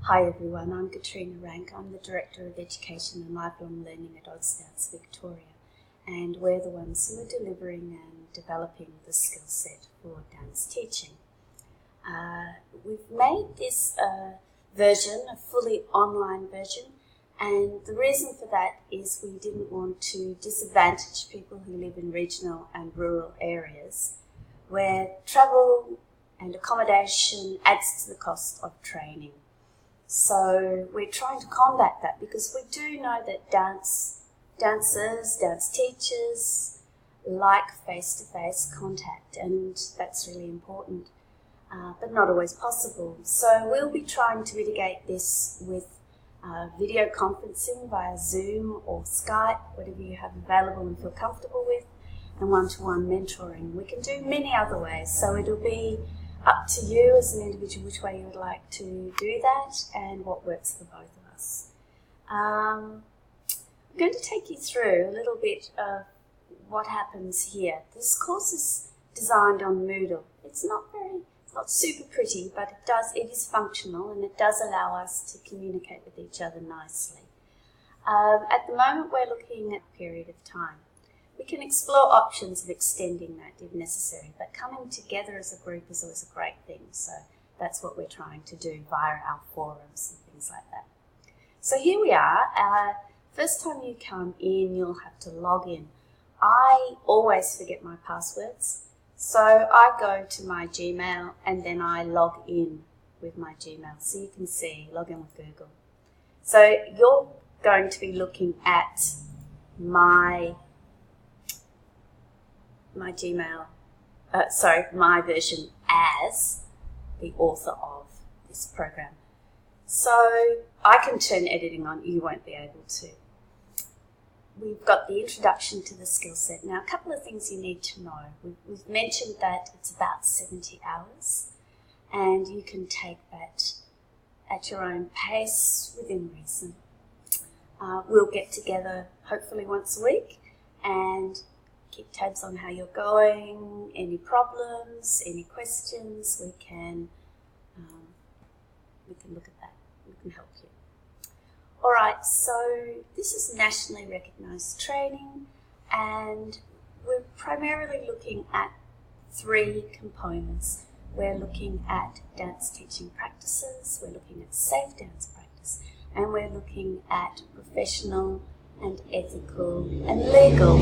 Hi everyone, I'm Katrina Rank. I'm the Director of Education and Lifelong Learning at AusDance Victoria, and we're the ones who are delivering and developing the skill set for dance teaching. We've made this version a fully online version, and the reason for that is we didn't want to disadvantage people who live in regional and rural areas where travel and accommodation adds to the cost of training. So we're trying to combat that because we do know that dancers, dance teachers like face-to-face contact, and that's really important, but not always possible. So we'll be trying to mitigate this with video conferencing via Zoom or Skype, whatever you have available and feel comfortable with, and one-to-one mentoring. We can do many other ways, so it'll be up to you as an individual which way you would like to do that and what works for both of us. I'm going to take you through a little bit of what happens here. This course is designed on Moodle. It's not super pretty, but it is functional and it does allow us to communicate with each other nicely. At the moment we're looking at a period of time. We can explore options of extending that if necessary, but coming together as a group is always a great thing, so that's what we're trying to do via our forums and things like that. So here we are. First time you come in, you'll have to log in. I always forget my passwords, so I go to my Gmail and then I log in with my Gmail, so you can see, log in with Google. So you're going to be looking at my Gmail, my version as the author of this program. So I can turn editing on, you won't be able to. We've got the introduction to the skill set. Now, a couple of things you need to know. We've mentioned that it's about 70 hours, and you can take that at your own pace within reason. We'll get together hopefully once a week and keep tabs on how you're going, any problems, any questions, we can look at that, we can help you. Alright, so this is nationally recognised training, and we're primarily looking at three components. We're looking at dance teaching practices, we're looking at safe dance practice, and we're looking at professional and ethical and legal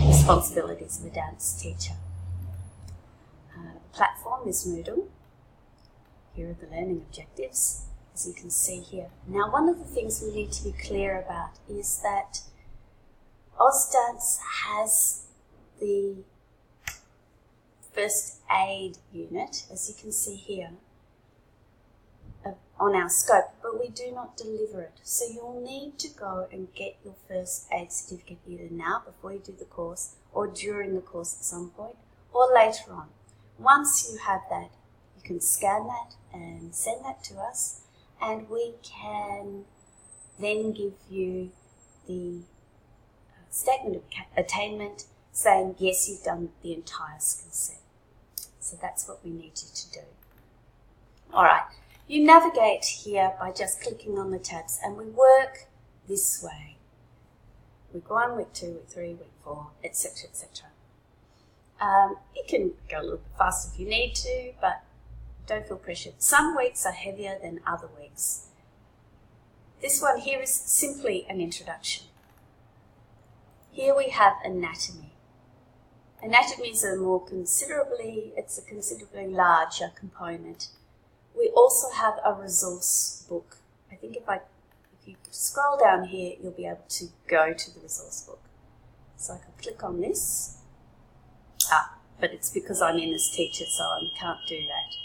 responsibilities of a dance teacher. The platform is Moodle. Here are the learning objectives, as you can see here. Now, one of the things we need to be clear about is that AusDance has the first aid unit, as you can see here, on our scope, but we do not deliver it. So you'll need to go and get your first aid certificate either now, before you do the course, or during the course at some point, or later on. Once you have that, you can scan that and send that to us, and we can then give you the statement of attainment saying, yes, you've done the entire skill set. So that's what we need you to do. All right. You navigate here by just clicking on the tabs, and we work this way. Week 1, week 2, week 3, week 4, etc., etc. You can go a little bit faster if you need to, but don't feel pressured. Some weeks are heavier than other weeks. This one here is simply an introduction. Here we have anatomy. Anatomy is a considerably larger component. We also have a resource book. I think if you scroll down here, you'll be able to go to the resource book. So I can click on this. But it's because I'm in as teacher, so I can't do that.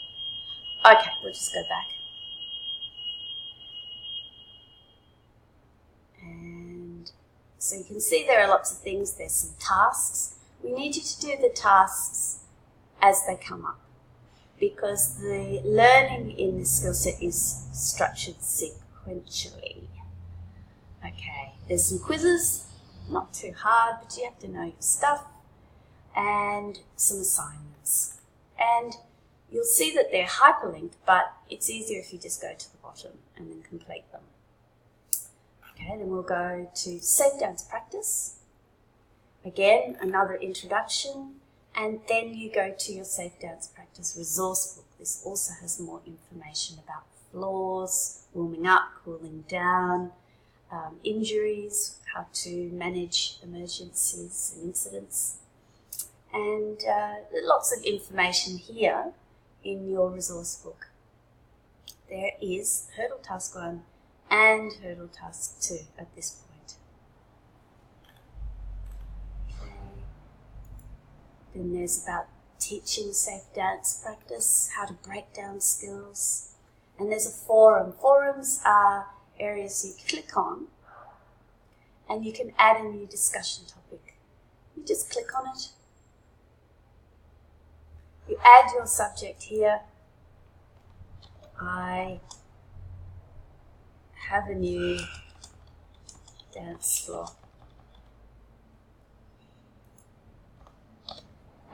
Okay, we'll just go back. And so you can see there are lots of things. There's some tasks. We need you to do the tasks as they come up, because the learning in this skill set is structured sequentially. Okay, there's some quizzes, not too hard, but you have to know your stuff, and some assignments. And You'll see that they're hyperlinked, but it's easier if you just go to the bottom and then complete them. Okay, then we'll go to Safe Dance Practice. Again, another introduction, and then you go to your Safe Dance Practice resource book. This also has more information about floors, warming up, cooling down, injuries, how to manage emergencies and incidents, and lots of information here in your resource book. There is Hurdle Task 1 and Hurdle Task 2 at this point. Okay. Then there's about teaching safe dance practice, how to break down skills, and there's a forum. Forums are areas you click on and you can add a new discussion topic. You just click on it. You add your subject here. I have a new dance floor.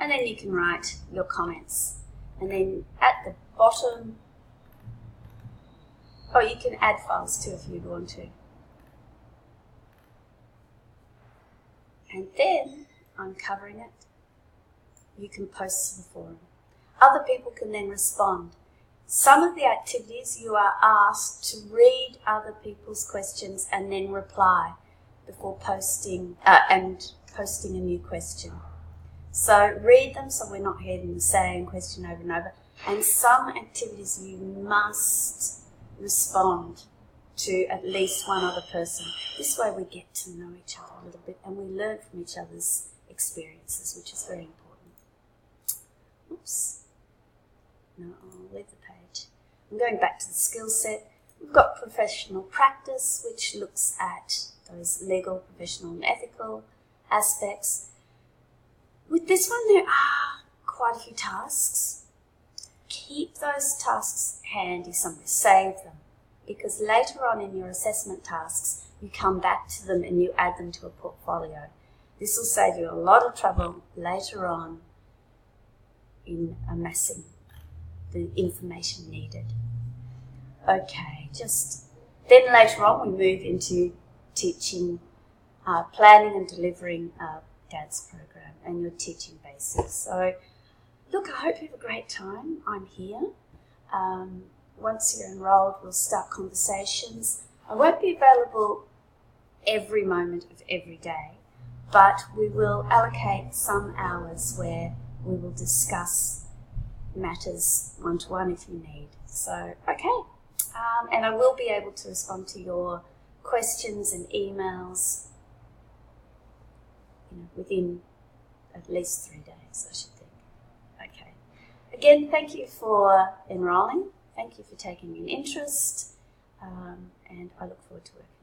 And then you can write your comments. And then at the bottom, you can add files too if you'd want to. And then, I'm covering it, you can post to the forum. Other people can then respond. Some of the activities you are asked to read other people's questions and then reply before posting posting a new question. So read them so we're not hearing the same question over and over. And some activities you must respond to at least one other person. This way we get to know each other a little bit and we learn from each other's experiences, which is very important. Oops. No, I'll leave the page. I'm going back to the skill set. We've got professional practice, which looks at those legal, professional and ethical aspects. With this one, there are quite a few tasks. Keep those tasks handy somewhere, save them, because later on in your assessment tasks, you come back to them and you add them to a portfolio. This will save you a lot of trouble later on in amassing the information needed. Okay, then later on we move into teaching, planning and delivering a dance program and your teaching basics. So, look, I hope you have a great time. I'm here. Once you're enrolled, we'll start conversations. I won't be available every moment of every day, but we will allocate some hours where we will discuss matters one-to-one if you need. So, okay. And I will be able to respond to your questions and emails within at least 3 days, I should think. Okay. Again, thank you for enrolling. Thank you for taking an interest, and I look forward to working